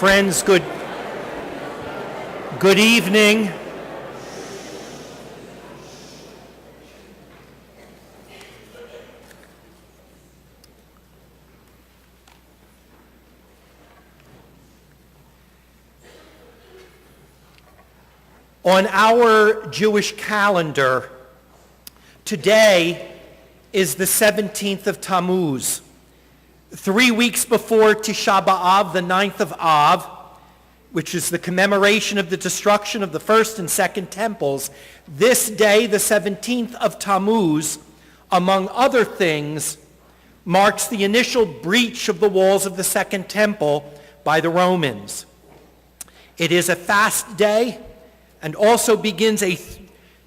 Friends, good evening. On our Jewish calendar, today is the 17th of Tammuz. 3 weeks before Tisha B'Av, the 9th of Av, which is the commemoration of the destruction of the first and second temples, this day, the 17th of Tammuz, among other things, marks the initial breach of the walls of the second temple by the Romans. It is a fast day and also begins a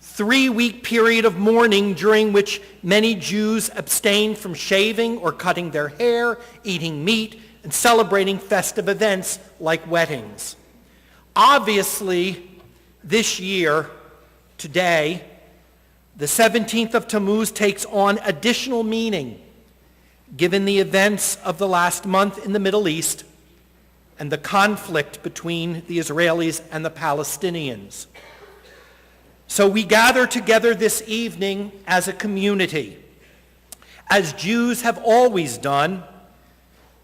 3-week period of mourning during which many Jews abstain from shaving or cutting their hair, eating meat, and celebrating festive events like weddings. Obviously, this year, today, the 17th of Tammuz takes on additional meaning given the events of the last month in the Middle East and the conflict between the Israelis and the Palestinians. So we gather together this evening as a community, as Jews have always done,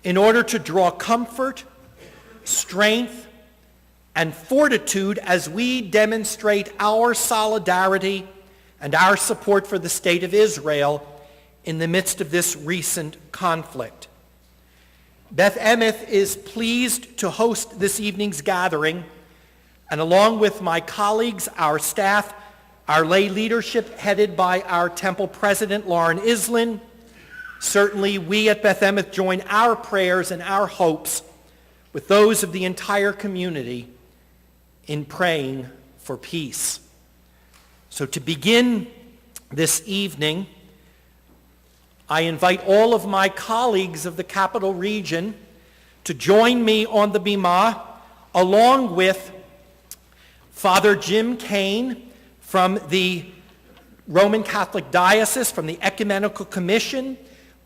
in order to draw comfort, strength, and fortitude as we demonstrate our solidarity and our support for the state of Israel in the midst of this recent conflict. Beth Emeth is pleased to host this evening's gathering, and along with my colleagues, our staff, our lay leadership headed by our temple president, Lauren Islin, certainly we at Beth Emeth join our prayers and our hopes with those of the entire community in praying for peace. So to begin this evening, I invite all of my colleagues of the Capital Region to join me on the bimah, along with Father Jim Kane from the Roman Catholic Diocese, from the Ecumenical Commission,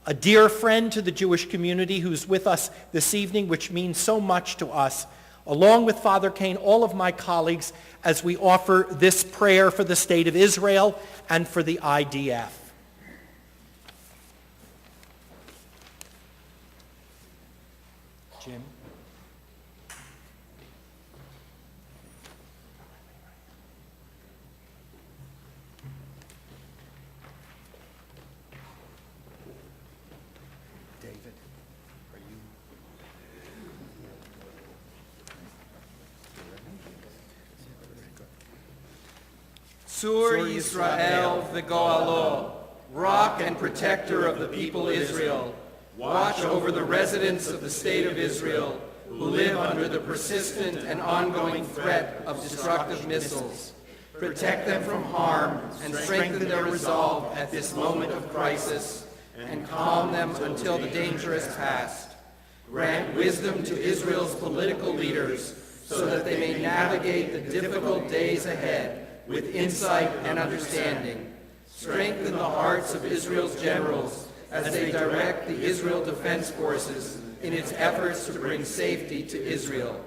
a dear friend to the Jewish community who's with us this evening, which means so much to us, along with Father Kane, all of my colleagues, as we offer this prayer for the state of Israel and for the IDF. Jim? David, are you? Sur Yisrael v'goalo, rock and protector of the people Israel, watch over the residents of the state of Israel who live under the persistent and ongoing threat of destructive missiles. Protect them from harm and strengthen their resolve at this moment of crisis, and calm them until the danger is past. Grant wisdom to Israel's political leaders so that they may navigate the difficult days ahead with insight and understanding. Strengthen the hearts of Israel's generals as they direct the Israel Defense Forces in its efforts to bring safety to Israel.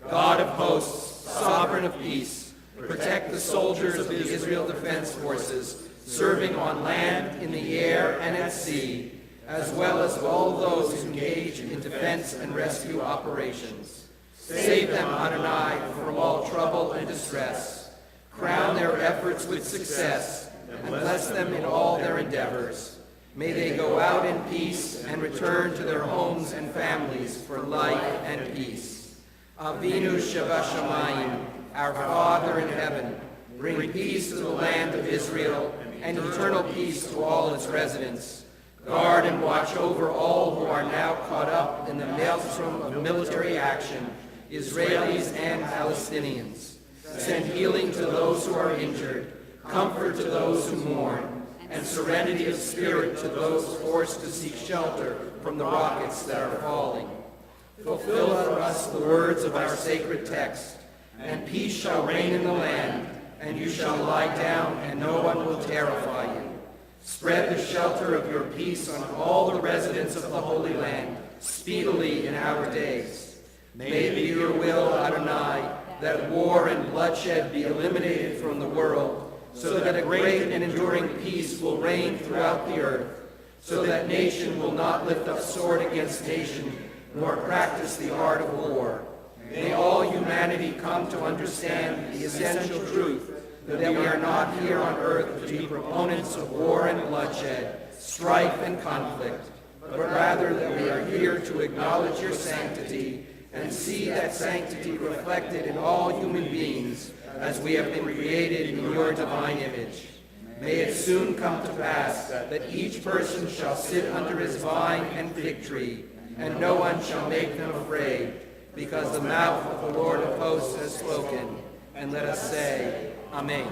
God of hosts, sovereign of peace, protect the soldiers of the Israel Defense Forces serving on land, in the air, and at sea, as well as all those engaged in defense and rescue operations. Save them, Adonai, from all trouble and distress. Crown their efforts with success and bless them in all their endeavors. May they go out in peace and return to their homes and families for life and peace. Avinu Shabashamayim, our Father in heaven, bring peace to the land of Israel and eternal peace to all its residents. Guard and watch over all who are now caught up in the maelstrom of military action, Israelis and Palestinians. Send healing to those who are injured, comfort to those who mourn, and serenity of spirit to those forced to seek shelter from the rockets that are falling. Fulfill for us the words of our sacred text, and peace shall reign in the land, and you shall lie down, and no one will terrify you. Spread the shelter of your peace on all the residents of the Holy Land, speedily in our days. May it be your will, Adonai, that war and bloodshed be eliminated from the world, so that a great and enduring peace will reign throughout the earth, so that nation will not lift up sword against nation, nor practice the art of war. May all humanity come to understand the essential truth that we are not here on earth to be proponents of war and bloodshed, strife and conflict, but rather that we are here to acknowledge your sanctity and see that sanctity reflected in all human beings as we have been created in your divine image. May it soon come to pass that each person shall sit under his vine and fig tree, and no one shall make them afraid, because the mouth of the Lord of hosts has spoken. And let us say, Amen.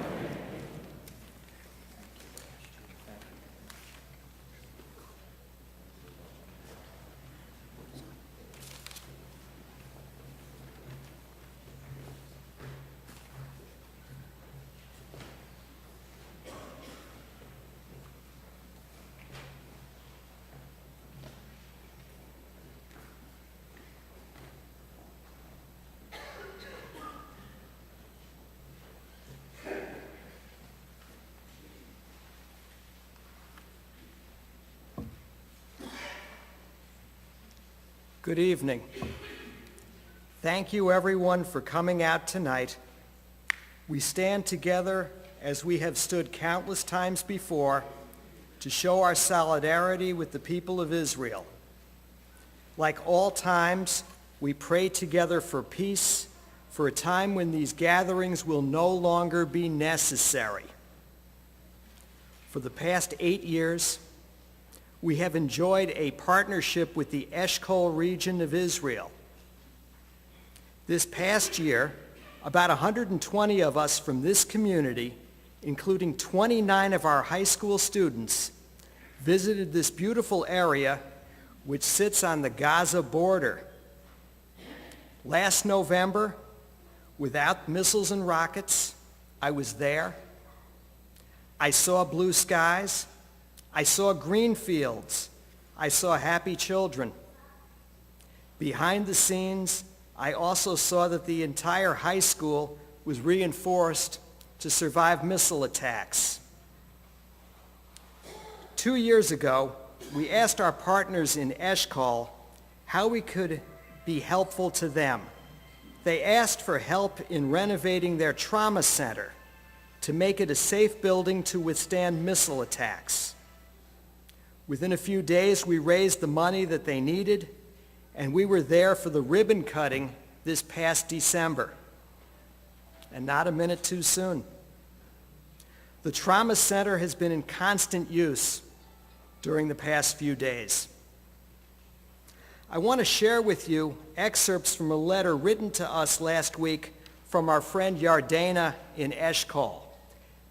Good evening. Thank you, everyone, for coming out tonight. We stand together, as we have stood countless times before, to show our solidarity with the people of Israel. Like all times, we pray together for peace, for a time when these gatherings will no longer be necessary. For the past 8 years, we have enjoyed a partnership with the Eshkol region of Israel. This past year, about 120 of us from this community, including 29 of our high school students, visited this beautiful area which sits on the Gaza border. Last November, without missiles and rockets, I was there. I saw blue skies. I saw green fields. I saw happy children. Behind the scenes, I also saw that the entire high school was reinforced to survive missile attacks. 2 years ago, we asked our partners in Eshkol how we could be helpful to them. They asked for help in renovating their trauma center to make it a safe building to withstand missile attacks. Within a few days, we raised the money that they needed, and we were there for the ribbon cutting this past December. And not a minute too soon. The trauma center has been in constant use during the past few days. I want to share with you excerpts from a letter written to us last week from our friend Yardena in Eshkol.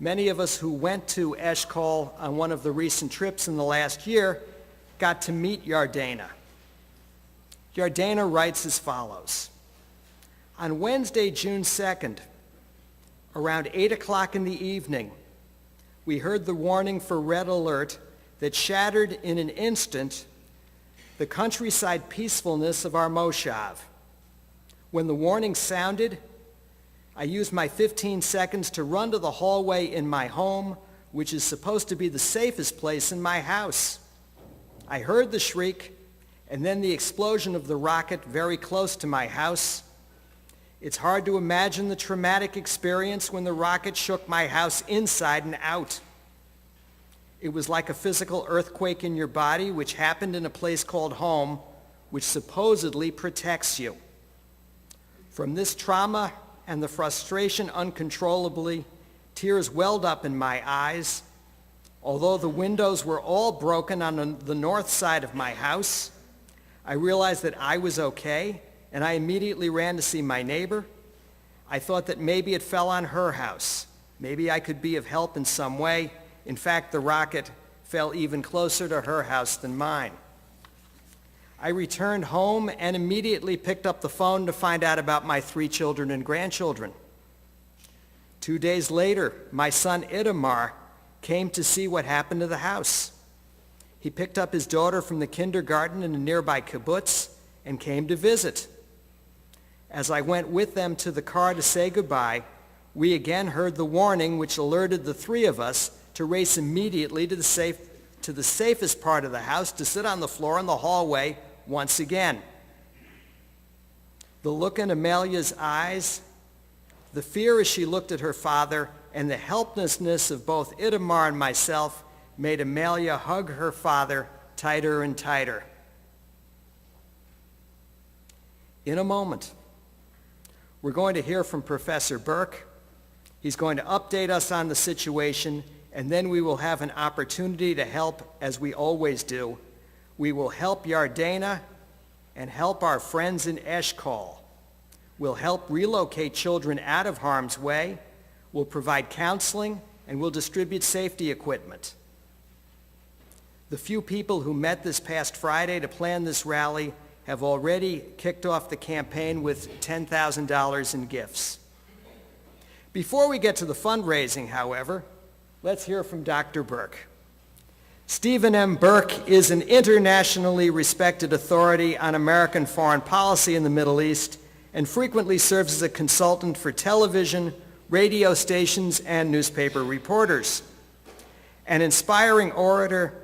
Many of us who went to Eshkol on one of the recent trips in the last year got to meet Yardena. Yardena writes as follows. On Wednesday, June 2nd, around 8 o'clock in the evening, we heard the warning for red alert that shattered in an instant the countryside peacefulness of our moshav. When the warning sounded, I used my 15 seconds to run to the hallway in my home, which is supposed to be the safest place in my house. I heard the shriek and then the explosion of the rocket very close to my house. It's hard to imagine the traumatic experience when the rocket shook my house inside and out. It was like a physical earthquake in your body, which happened in a place called home, which supposedly protects you. From this trauma and the frustration uncontrollably, tears welled up in my eyes. Although the windows were all broken on the north side of my house, I realized that I was okay, and I immediately ran to see my neighbor. I thought that maybe it fell on her house. Maybe I could be of help in some way. In fact, the rocket fell even closer to her house than mine. I returned home and immediately picked up the phone to find out about my 3 children and grandchildren. 2 days later, my son Itamar came to see what happened to the house. He picked up his daughter from the kindergarten in a nearby kibbutz and came to visit. As I went with them to the car to say goodbye, we again heard the warning which alerted the three of us to race immediately to the safest part of the house, to sit on the floor in the hallway once again. The look in Amelia's eyes, the fear as she looked at her father, and the helplessness of both Itamar and myself made Amelia hug her father tighter and tighter. In a moment, we're going to hear from Professor Berk. He's going to update us on the situation, and then we will have an opportunity to help, as we always do. We will help Yardena and help our friends in Eshkol. We'll help relocate children out of harm's way. We'll provide counseling, and we'll distribute safety equipment. The few people who met this past Friday to plan this rally have already kicked off the campaign with $10,000 in gifts. Before we get to the fundraising, however, let's hear from Dr. Berk. Stephen M. Berk is an internationally respected authority on American foreign policy in the Middle East and frequently serves as a consultant for television, radio stations, and newspaper reporters. An inspiring orator,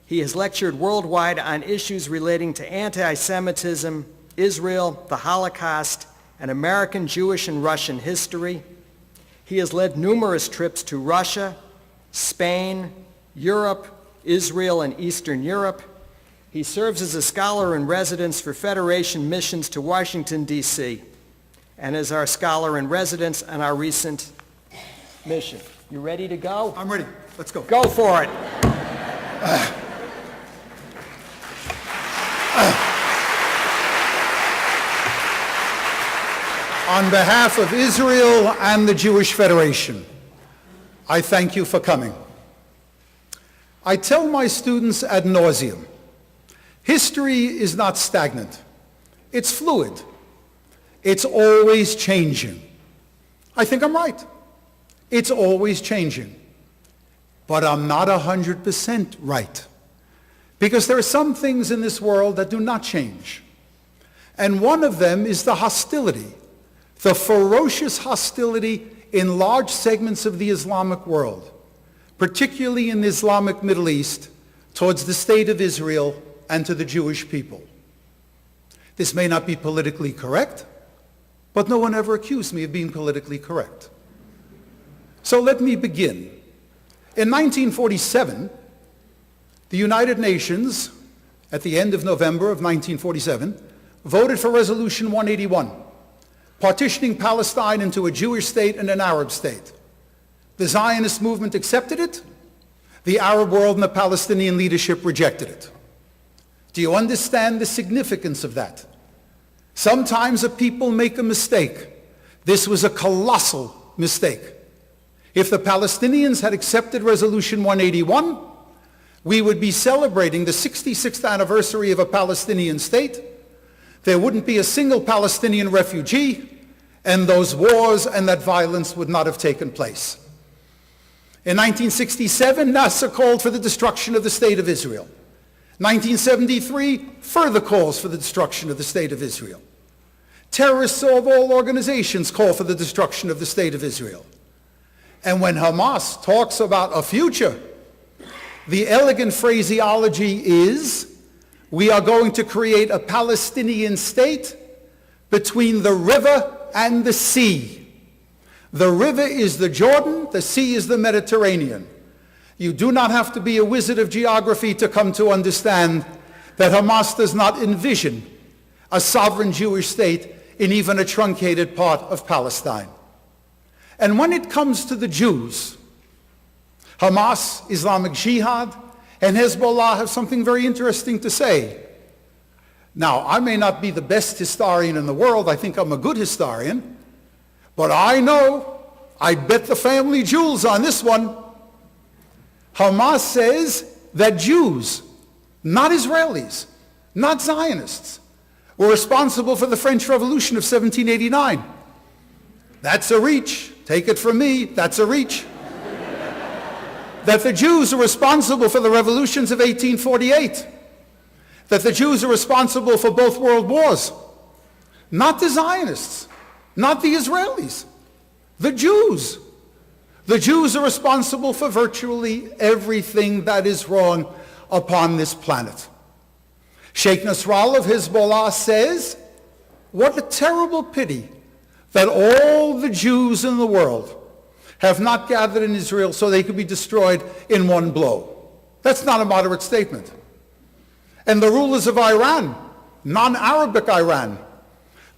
he has lectured worldwide on issues relating to anti-Semitism, Israel, the Holocaust, and American Jewish and Russian history. He has led numerous trips to Russia, Spain, Europe, Israel, and Eastern Europe. He serves as a scholar in residence for Federation missions to Washington, D.C., and as our scholar in residence on our recent mission. You ready to go? I'm ready. Let's go. Go for it. On behalf of Israel and the Jewish Federation, I thank you for coming. I tell my students ad nauseum, history is not stagnant. It's fluid. It's always changing. I think I'm right. It's always changing. But I'm not 100% right. Because there are some things in this world that do not change. And one of them is the hostility, the ferocious hostility in large segments of the Islamic world, particularly in the Islamic Middle East, towards the state of Israel and to the Jewish people. This may not be politically correct, but no one ever accused me of being politically correct. So let me begin. In 1947, the United Nations, at the end of November of 1947, voted for Resolution 181, partitioning Palestine into a Jewish state and an Arab state. The Zionist movement accepted it. The Arab world and the Palestinian leadership rejected it. Do you understand the significance of that? Sometimes a people make a mistake. This was a colossal mistake. If the Palestinians had accepted Resolution 181, we would be celebrating the 66th anniversary of a Palestinian state. There wouldn't be a single Palestinian refugee, and those wars and that violence would not have taken place. In 1967, Nasser called for the destruction of the state of Israel. 1973, further calls for the destruction of the state of Israel. Terrorists of all organizations call for the destruction of the state of Israel. And when Hamas talks about a future, the elegant phraseology is, we are going to create a Palestinian state between the river and the sea. The river is the Jordan, the sea is the Mediterranean. You do not have to be a wizard of geography to come to understand that Hamas does not envision a sovereign Jewish state in even a truncated part of Palestine. And when it comes to the Jews, Hamas, Islamic Jihad, and Hezbollah have something very interesting to say. Now, I may not be the best historian in the world. I think I'm a good historian. But I know, I bet the family jewels on this one. Hamas says that Jews, not Israelis, not Zionists, were responsible for the French Revolution of 1789. That's a reach. Take it from me, that's a reach. That the Jews are responsible for the revolutions of 1848. That the Jews are responsible for both world wars. Not the Zionists, not the Israelis, the Jews. The Jews are responsible for virtually everything that is wrong upon this planet. Sheikh Nasrallah of Hezbollah says, what a terrible pity that all the Jews in the world have not gathered in Israel so they could be destroyed in one blow. That's not a moderate statement. And the rulers of Iran, non-Arabic Iran,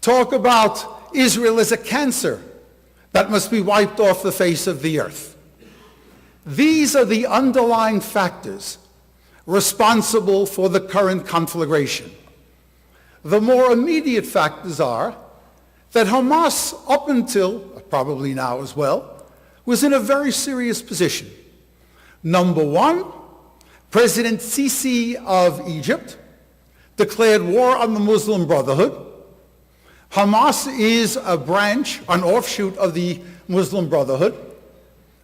talk about Israel as a cancer that must be wiped off the face of the earth. These are the underlying factors responsible for the current conflagration. The more immediate factors are that Hamas, up until, probably now as well, was in a very serious position. Number one, President Sisi of Egypt declared war on the Muslim Brotherhood. Hamas is a branch, an offshoot of the Muslim Brotherhood.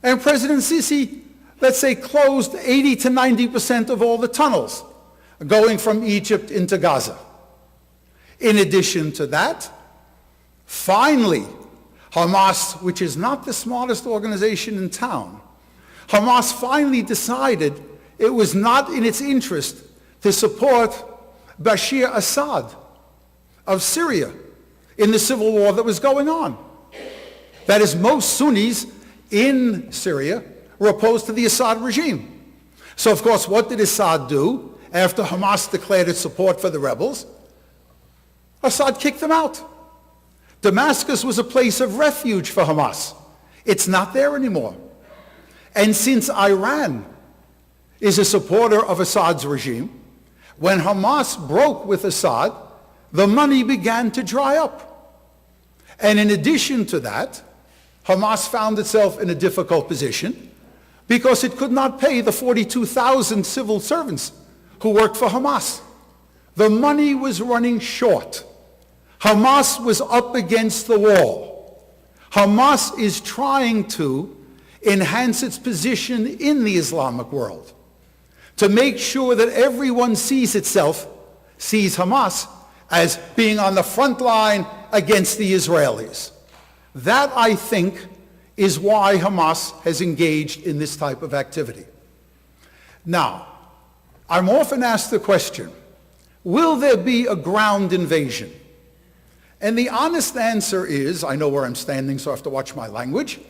And President Sisi, let's say, closed 80 to 90% of all the tunnels going from Egypt into Gaza. In addition to that, finally, Hamas, which is not the smartest organization in town, Hamas finally decided it was not in its interest to support Bashar Assad of Syria in the civil war that was going on. That is, most Sunnis in Syria were opposed to the Assad regime. So, of course, what did Assad do after Hamas declared its support for the rebels? Assad kicked them out. Damascus was a place of refuge for Hamas. It's not there anymore. And since Iran is a supporter of Assad's regime, when Hamas broke with Assad, the money began to dry up. And in addition to that, Hamas found itself in a difficult position because it could not pay the 42,000 civil servants who worked for Hamas. The money was running short. Hamas was up against the wall. Hamas is trying to enhance its position in the Islamic world, to make sure that everyone sees Hamas as being on the front line against the Israelis. That, I think, is why Hamas has engaged in this type of activity. Now, I'm often asked the question, will there be a ground invasion? And the honest answer is, I know where I'm standing, so I have to watch my language,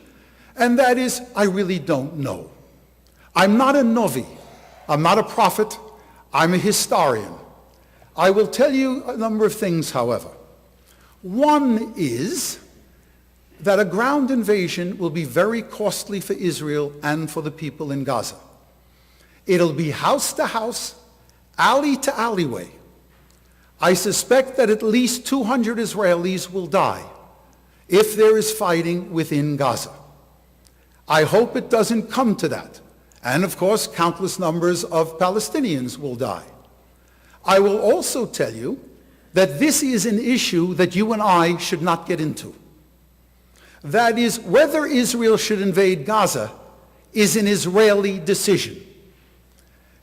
and that is, I really don't know. I'm not a Novi. I'm not a prophet. I'm a historian. I will tell you a number of things, however. One is that a ground invasion will be very costly for Israel and for the people in Gaza. It'll be house to house, alley to alleyway. I suspect that at least 200 Israelis will die if there is fighting within Gaza. I hope it doesn't come to that. And of course, countless numbers of Palestinians will die. I will also tell you that this is an issue that you and I should not get into. That is, whether Israel should invade Gaza is an Israeli decision.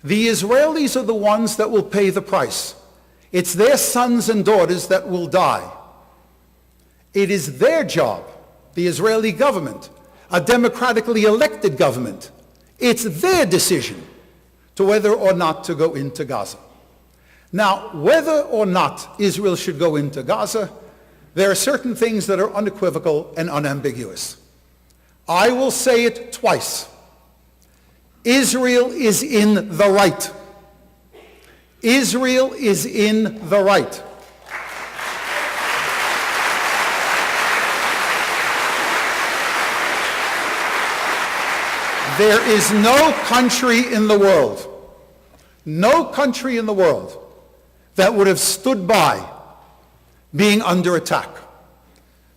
The Israelis are the ones that will pay the price. It's their sons and daughters that will die. It is their job, the Israeli government, a democratically elected government, it's their decision to whether or not to go into Gaza. Now, whether or not Israel should go into Gaza, there are certain things that are unequivocal and unambiguous. I will say it twice. Israel is in the right. Israel is in the right. There is no country in the world that would have stood by being under attack.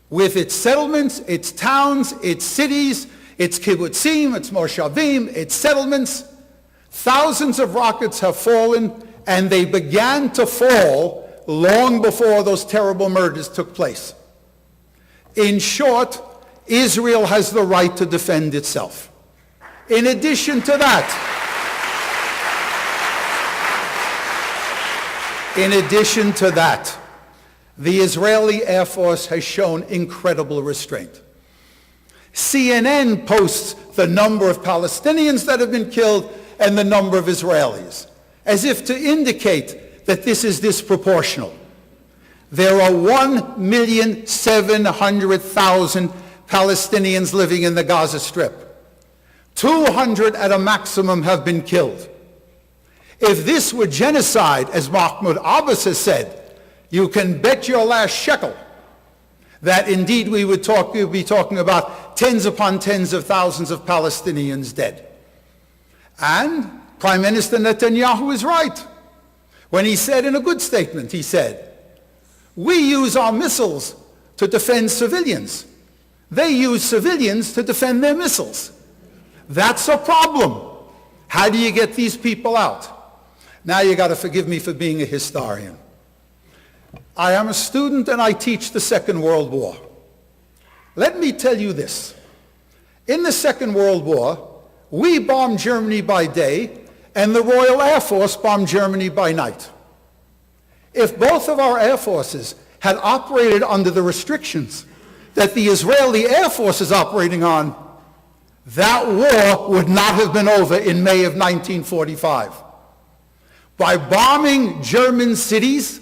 With its settlements, its towns, its cities, its kibbutzim, its moshavim, its settlements, thousands of rockets have fallen, and they began to fall long before those terrible murders took place. In short, Israel has the right to defend itself. In addition to that, the Israeli Air Force has shown incredible restraint. CNN posts the number of Palestinians that have been killed and the number of Israelis, as if to indicate that this is disproportional. There are 1,700,000 Palestinians living in the Gaza Strip. 200 at a maximum have been killed. If this were genocide, as Mahmoud Abbas has said, you can bet your last shekel that indeed we would be talking about tens upon tens of thousands of Palestinians dead. And Prime Minister Netanyahu is right when he said in a good statement, he said, we use our missiles to defend civilians. They use civilians to defend their missiles. That's a problem. How do you get these people out? Now you got to forgive me for being a historian. I am a student and I teach the Second World War. Let me tell you this. In the Second World War, we bombed Germany by day and the Royal Air Force bombed Germany by night. If both of our air forces had operated under the restrictions that the Israeli Air Force is operating on, that war would not have been over in May of 1945. By bombing German cities,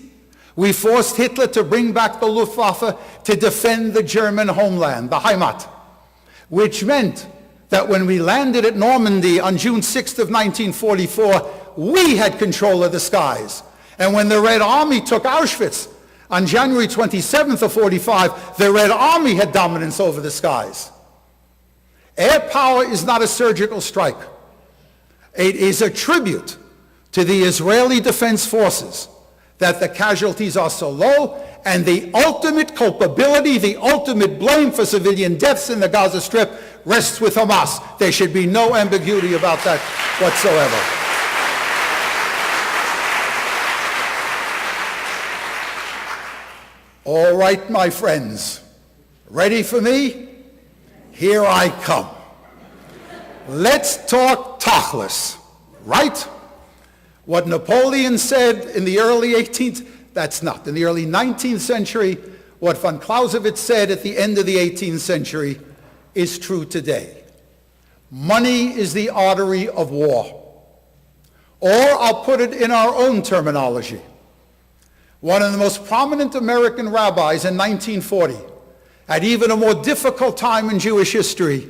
we forced Hitler to bring back the Luftwaffe to defend the German homeland, the Heimat, which meant that when we landed at Normandy on June 6th of 1944, we had control of the skies. And when the Red Army took Auschwitz on January 27th of 45, the Red Army had dominance over the skies. Air power is not a surgical strike. It is a tribute to the Israeli Defense Forces that the casualties are so low, and the ultimate culpability, the ultimate blame for civilian deaths in the Gaza Strip rests with Hamas. There should be no ambiguity about that whatsoever. All right, my friends, ready for me? Here I come. Let's talk tachlis, right? What Napoleon said in the early 19th century, what von Clausewitz said at the end of the 18th century is true today. Money is the artery of war. Or I'll put it in our own terminology. One of the most prominent American rabbis in 1940, at even a more difficult time in Jewish history,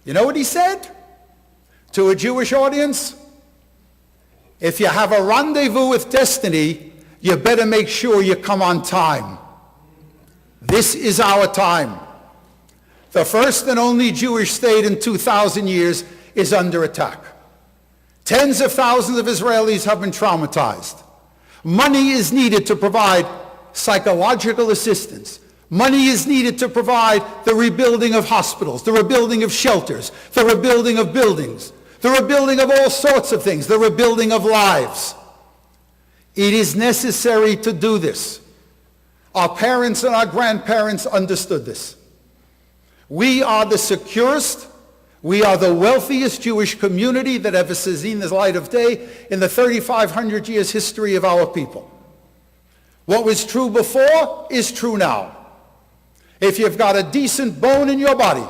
you know what he said to a Jewish audience? If you have a rendezvous with destiny, you better make sure you come on time. This is our time. The first and only Jewish state in 2,000 years is under attack. Tens of thousands of Israelis have been traumatized. Money is needed to provide psychological assistance. Money is needed to provide the rebuilding of hospitals, the rebuilding of shelters, the rebuilding of buildings, the rebuilding of all sorts of things, the rebuilding of lives. It is necessary to do this. Our parents and our grandparents understood this. We are the securest, we are the wealthiest Jewish community that ever seen the light of day in the 3,500 years history of our people. What was true before is true now. If you've got a decent bone in your body,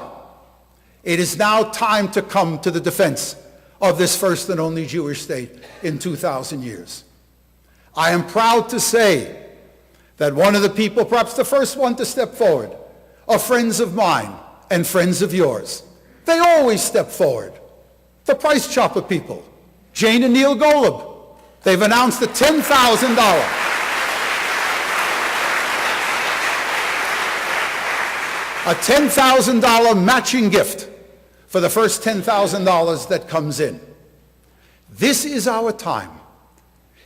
it is now time to come to the defense of this first and only Jewish state in 2,000 years. I am proud to say that one of the people, perhaps the first one to step forward, are friends of mine and friends of yours. They always step forward. The Price Chopper people, Jane and Neil Golub, they've announced a $10,000. A $10,000 matching gift for the first $10,000 that comes in. This is our time.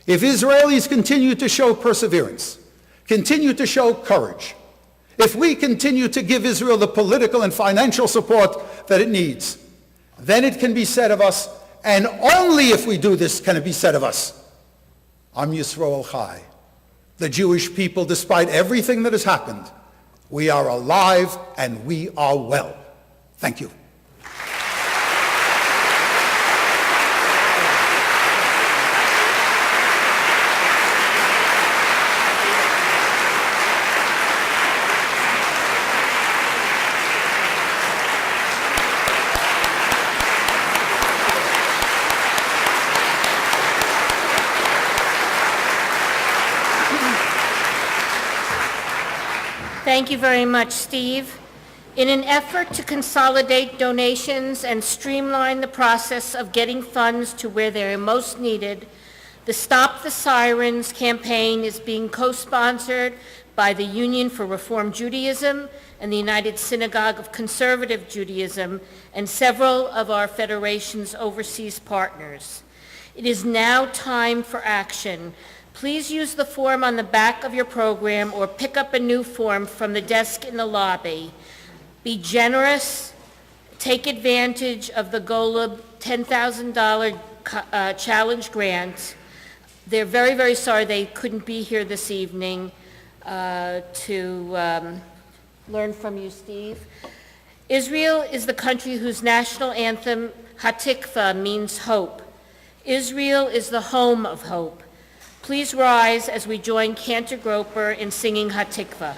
If Israelis continue to show perseverance, continue to show courage, if we continue to give Israel the political and financial support that it needs, then it can be said of us, and only if we do this can it be said of us, Am Yisrael Chai. The Jewish people, despite everything that has happened, we are alive and we are well. Thank you. Thank you very much, Steve. In an effort to consolidate donations and streamline the process of getting funds to where they are most needed, the Stop the Sirens campaign is being co-sponsored by the Union for Reform Judaism and the United Synagogue of Conservative Judaism and several of our Federation's overseas partners. It is now time for action. Please use the form on the back of your program or pick up a new form from the desk in the lobby. Be generous. Take advantage of the Golub $10,000 challenge grant. They're very, very sorry they couldn't be here this evening to learn from you, Steve. Israel is the country whose national anthem, Hatikva, means hope. Israel is the home of hope. Please rise as we join Cantor Groper in singing Hatikva.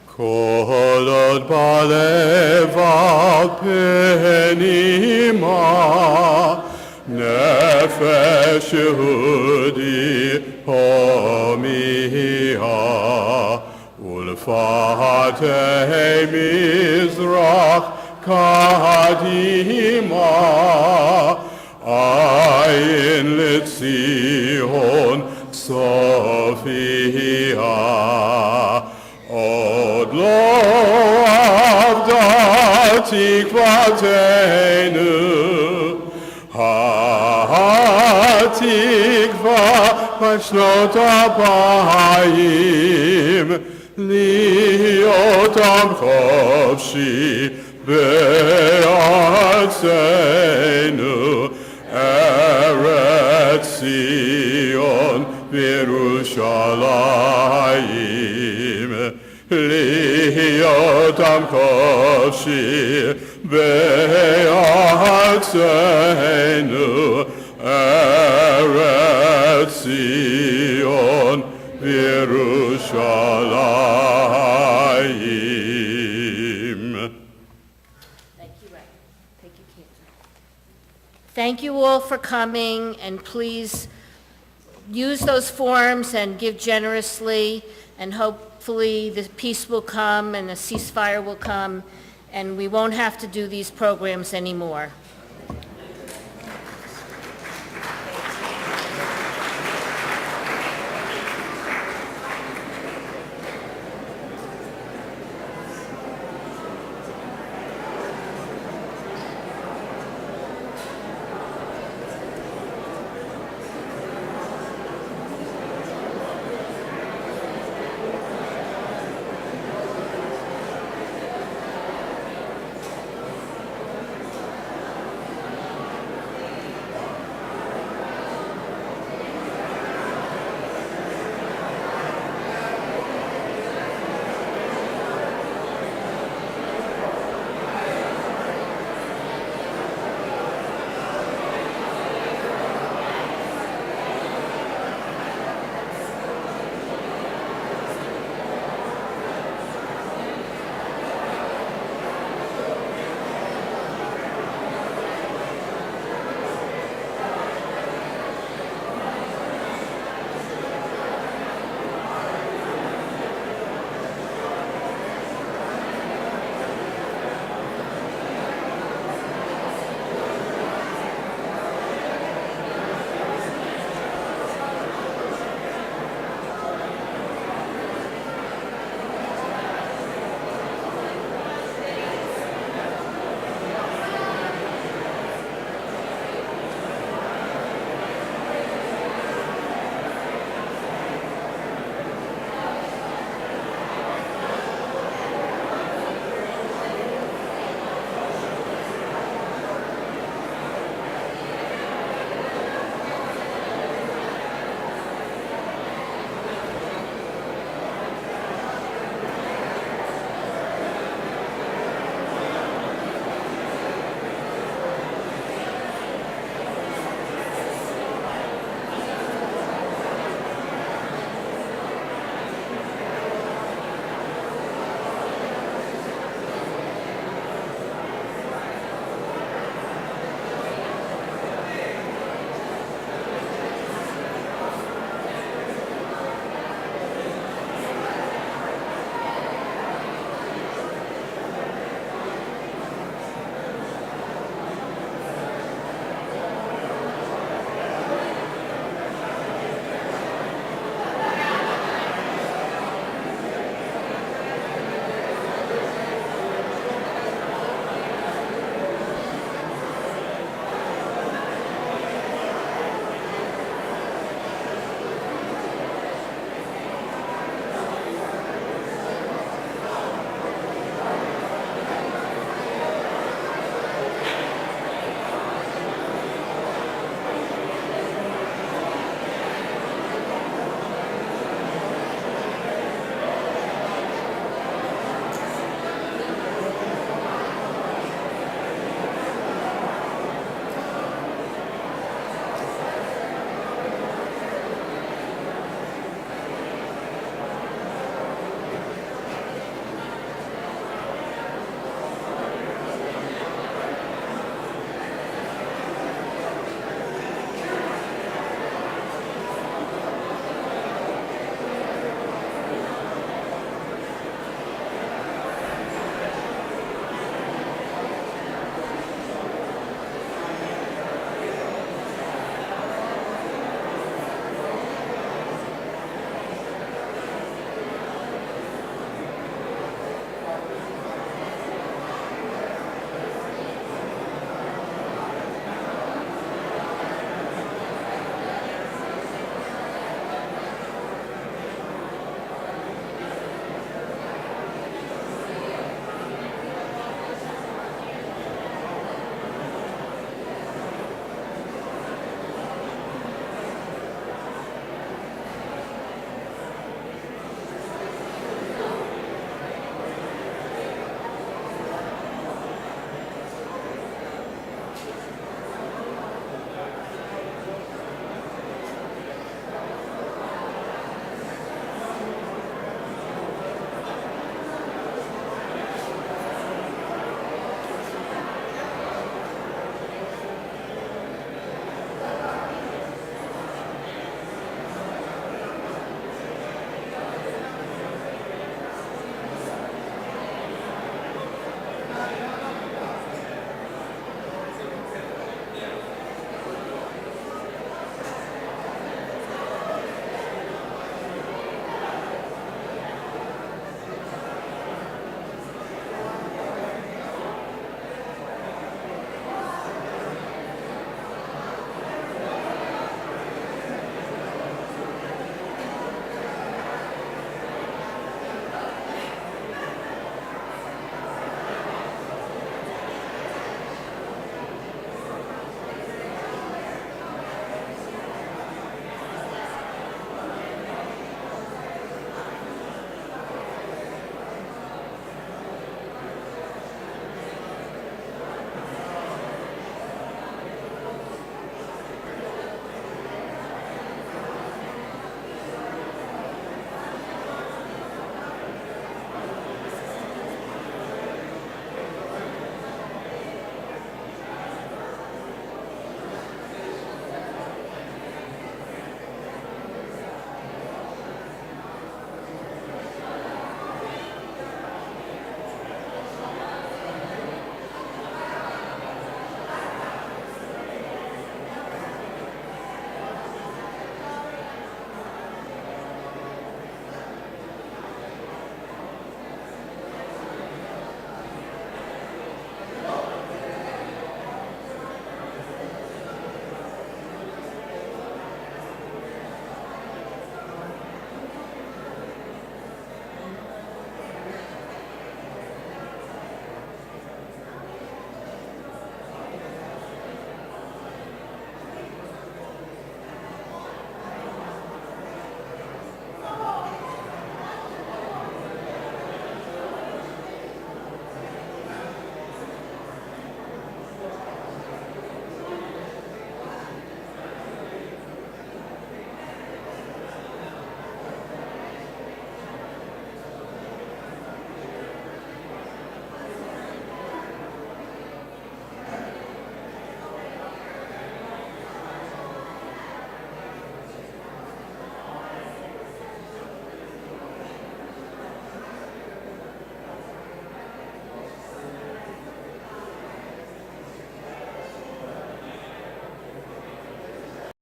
Kol od balev al penima, nefesh Yehudi homiha, ulfatei mizrach kadima, ayin letzion sofia. Od lo avda tikvatenu, ha-tikva pashnot apayim, liotam chofshi be'atzenu, Eretz Zion v'Yerushalayim. Liyotam koshi be'atzenu, Eretz Zion v'Yerushalayim. Thank you, Ray. Thank you, Cantor. Thank you all for coming, and please use those forms and give generously, and hopefully the peace will come and a ceasefire will come, and we won't have to do these programs anymore.